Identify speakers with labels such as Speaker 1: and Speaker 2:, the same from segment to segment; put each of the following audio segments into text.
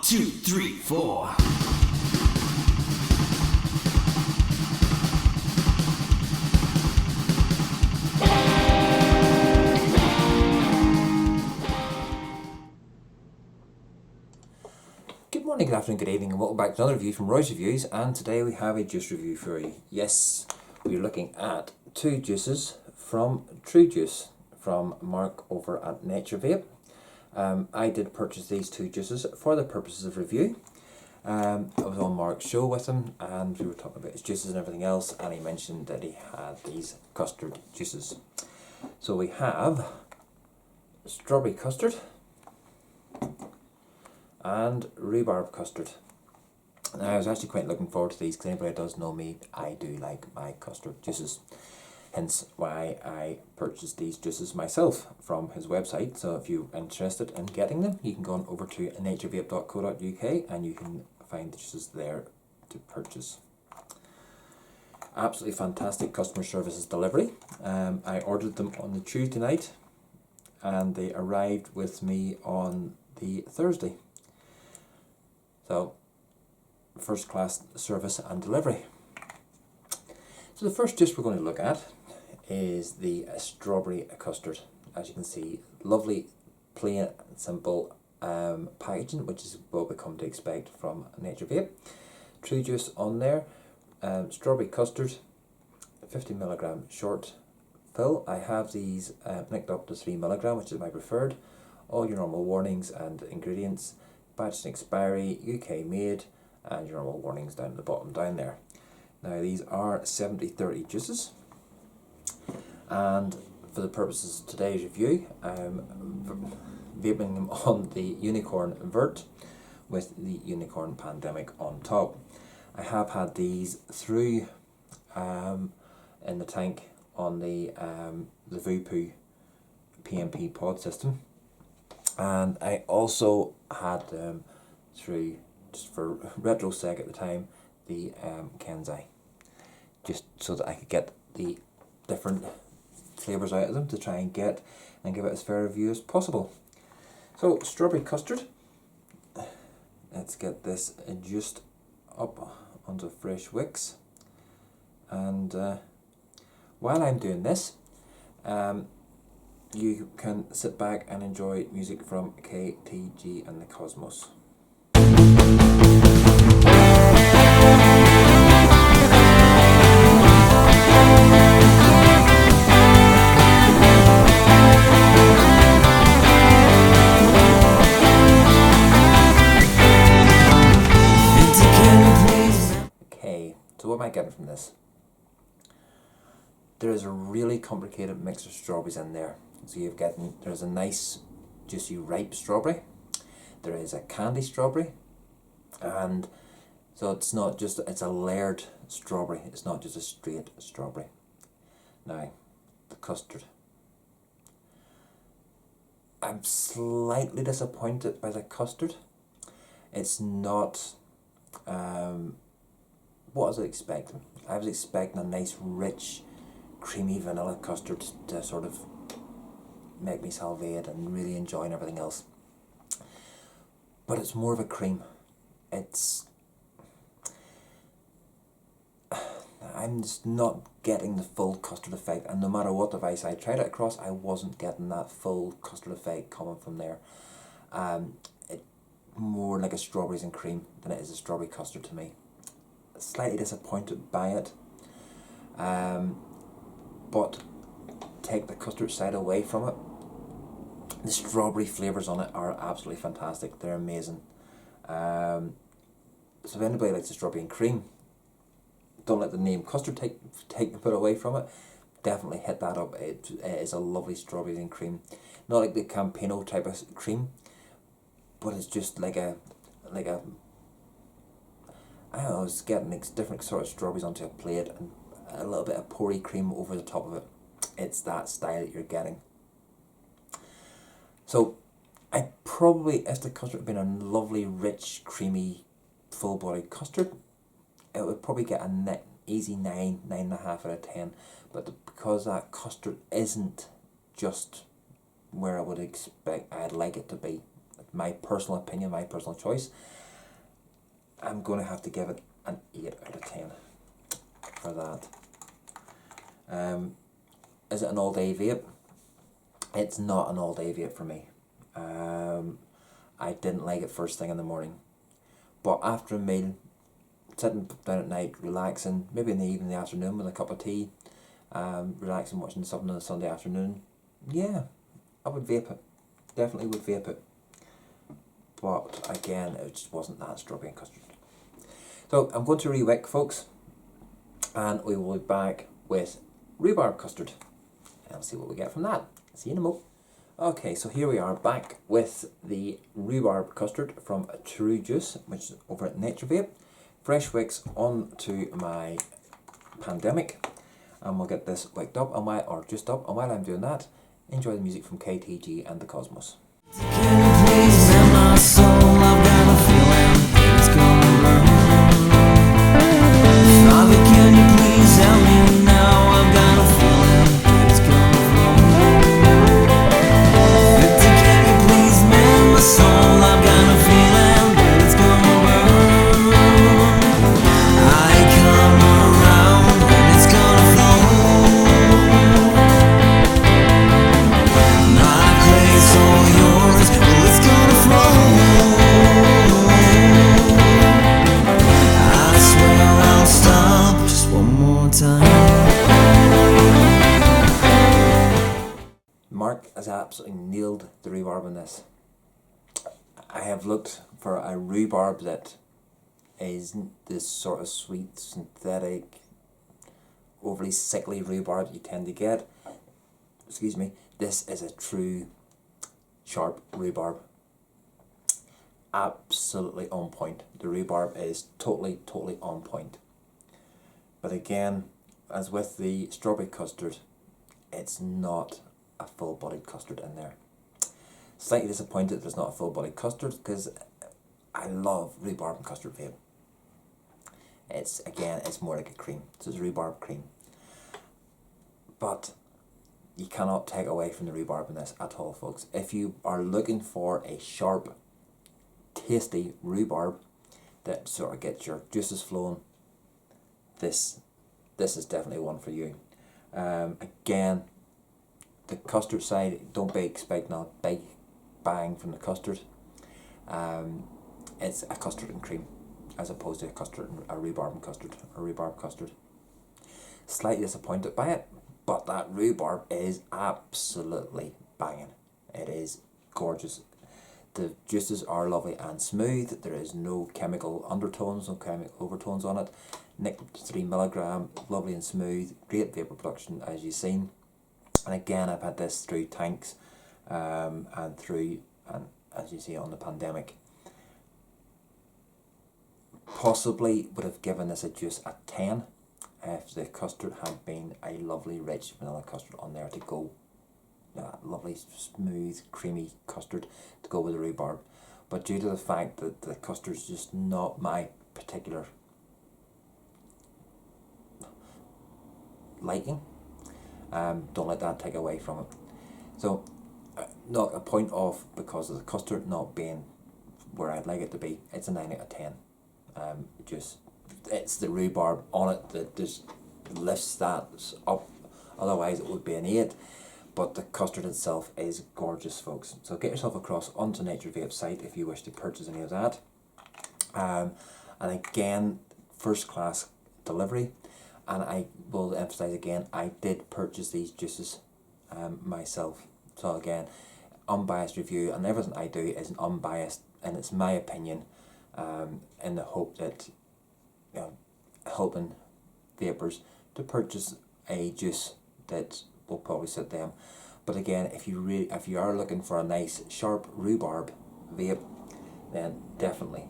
Speaker 1: 2, 3, 4.
Speaker 2: Good morning, good afternoon, good evening, and welcome back to another review from Roy's Reviews. And today we have a juice review for you. Yes, we're looking at two juices from Tru Juice from Mark over at Nature Vape. I did purchase these two juices for the purposes of review. I was on Mark's show with him and we were talking about his juices and everything else, and he mentioned that he had these custard juices. So we have strawberry custard and rhubarb custard. Now, I was actually quite looking forward to these because anybody who does know me, I do like my custard juices. Hence why I purchased these juices myself from his website. So if you're interested in getting them, you can go on over to naturevape.co.uk and you can find the juices there to purchase. Absolutely fantastic customer services delivery. I ordered them on the Tuesday night and they arrived with me on the Thursday. So, first class service and delivery. So the first juice we're going to look at is the strawberry custard. As you can see, lovely, plain, simple packaging, which is what we come to expect from Nature Vape. Tru Juice on there, strawberry custard, 50mg short fill. I have these nicked up to 3mg, which is my preferred. All your normal warnings and ingredients, batch and expiry, UK made, and your normal warnings down at the bottom down there. Now these are 70-30 juices, and for the purposes of today's review, I'm vaping them on the Unicorn Vert with the Unicorn Pandemic on top. I have had these through in the tank on the Vupu PMP pod system, and I also had them through, just for retrosec at the time, the Kenzai, just so that I could get the different flavours out of them to try and get and give it as fair a review as possible. So strawberry custard, let's get this juiced up onto fresh wicks, and while I'm doing this, you can sit back and enjoy music from KTG and the Cosmos. Okay, so what am I getting from this? There is a really complicated mix of strawberries in there. So there's a nice juicy ripe strawberry, there is a candy strawberry, and so it's a layered strawberry, it's not just a straight strawberry. Now, the custard. I'm slightly disappointed by the custard. It's not what was I expecting? I was expecting a nice rich creamy vanilla custard to sort of make me salivate and really enjoy and everything else. But it's more of a cream. I'm just not getting the full custard effect, and no matter what device I tried it across, I wasn't getting that full custard effect coming from there. It's more like a strawberries and cream than it is a strawberry custard to me. Slightly disappointed by it, but take the custard side away from it, the strawberry flavours on it are absolutely fantastic. They're amazing. So if anybody likes the strawberry and cream, don't let the name custard take the put away from it. Definitely hit that up. It is a lovely strawberry and cream. Not like the Campino type of cream, but it's just like a I don't know, it's getting different sort of strawberries onto a plate and a little bit of pourry cream over the top of it. It's that style that you're getting. So I probably, if the custard had been a lovely, rich, creamy, full-bodied custard, it would probably get a easy 9.5 out of 10. But because that custard isn't just where I would expect, I'd like it to be, my personal opinion, my personal choice, I'm going to have to give it an 8 out of 10 for that. Is it an all-day vape? It's not an all-day vape for me. I didn't like it first thing in the morning, but after a meal, sitting down at night, relaxing, maybe in the evening, the afternoon with a cup of tea, relaxing, watching something on a Sunday afternoon, yeah, I would vape it. Definitely would vape it. But again, it just wasn't that strawberry and custard. So I'm going to re-wick, folks, and we will be back with rhubarb custard, and we'll see what we get from that. See you in a mo. Okay, so here we are back with the rhubarb custard from Tru Juice, which is over at Nature Vape. Fresh wicks onto my pandemic, and we'll get this wicked up, and while I'm doing that, enjoy the music from KTG and the Cosmos. Mark has absolutely nailed the rhubarb in this. I have looked for a rhubarb that is this sort of sweet, synthetic, overly sickly rhubarb you tend to get. Excuse me. This is a true sharp rhubarb. Absolutely on point. The rhubarb is totally on point. But again, as with the strawberry custard, it's not a full-bodied custard in there. Slightly disappointed there's not a full-bodied custard, because I love rhubarb and custard vape. It's more like a cream. It's a rhubarb cream. But you cannot take away from the rhubarb in this at all, folks. If you are looking for a sharp, tasty rhubarb that sort of gets your juices flowing, this is definitely one for you. Again, the custard side, don't be expecting a big bang from the custard. It's a custard and cream, as opposed to a rhubarb custard. Slightly disappointed by it, but that rhubarb is absolutely banging. It is gorgeous. The juices are lovely and smooth. There is no chemical undertones, no chemical overtones on it. Nic 3 milligram, lovely and smooth. Great vapor production, as you've seen. And again, I've had this through tanks, and as you see on the pandemic. Possibly would have given this a juice a 10 if the custard had been a lovely rich vanilla custard on there to go. Lovely smooth creamy custard to go with the rhubarb. But due to the fact that the custard is just not my particular liking, don't let that take away from it. So not a point off because of the custard not being where I'd like it to be. It's a 9 out of 10. It's the rhubarb on it that just lifts that up. Otherwise it would be an 8. But the custard itself is gorgeous, folks. So get yourself across onto Nature Vape site if you wish to purchase any of that. And again, first class delivery. And I will emphasize again, I did purchase these juices myself. So again, unbiased review, and everything I do is unbiased, and it's my opinion, in the hope that, helping vapors to purchase a juice that will probably suit them. But again, if you are looking for a nice sharp rhubarb vape, then definitely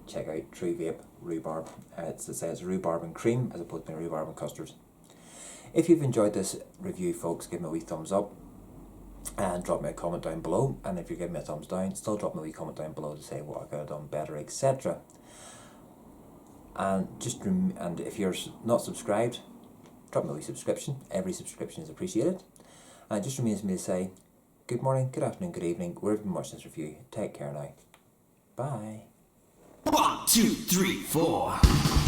Speaker 2: check out Tru Vape Rhubarb. It says rhubarb and cream as opposed to rhubarb and custard. If you've enjoyed this review, folks, give me a wee thumbs up and drop me a comment down below. And if you're giving me a thumbs down, still drop me a wee comment down below to say what I could have done better, etc. And and if you're not subscribed, drop me a wee subscription. Every subscription is appreciated. And it just remains me to say, good morning, good afternoon, good evening, wherever you've been watching this review. Take care now. Bye.
Speaker 1: 1, 2, 3, 4.